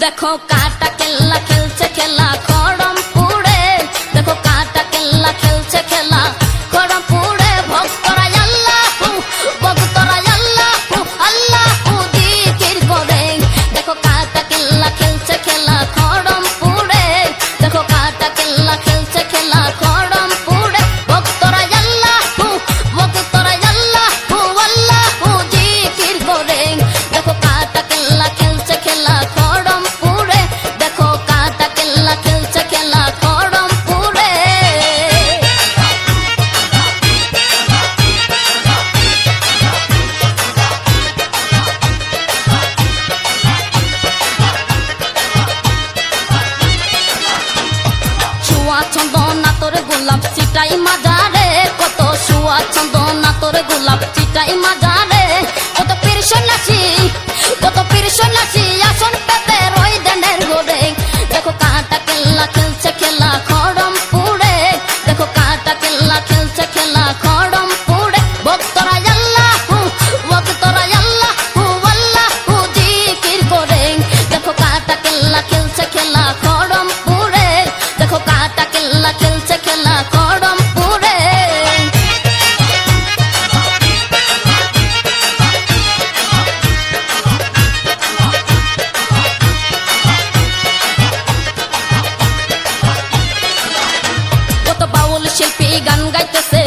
देखो काटा केल्ला खेलছে খেলা খড়মপুরে देखो काटा केल्ला खेलছে খেলা খড়মপুরে ভক্তরা আল্লাহু ভক্তরা আল্লাহু আল্লাহু জিকির করে देखो काटा केल्ला खेलছে খেলা খড়মপুরে देखो काटा केल्ला खेलছে খেলা খড়মপুরে ভক্তরা আল্লাহু আল্লাহু জিকির করে देखो काटा केल्ला खेलছে খেলা চন্দনা তোর গোলাপ চিটাই মাজারে কত সুয়া চন্দনা তোর গোলাপ চিটাই মাজারে কত পীর সন্ন্যাসী আসন পেতে রই দেনের ঘরে দেখো কাটা কেল্লা খেলছে খেলা খড়মপুরে দেখো কাটা কেল্লা খেলছে খেলা খড়মপুরে ভক্তরা আল্লাহু আল্লাহু জিকির করে দেখো কাটা কেল্লা খেলছে খেলা খড়মপুরে দেখো কাটা কেল্লা খেলছে খেলা খড়মপুরে কত বাউল শিল্পী গান গাইতেছে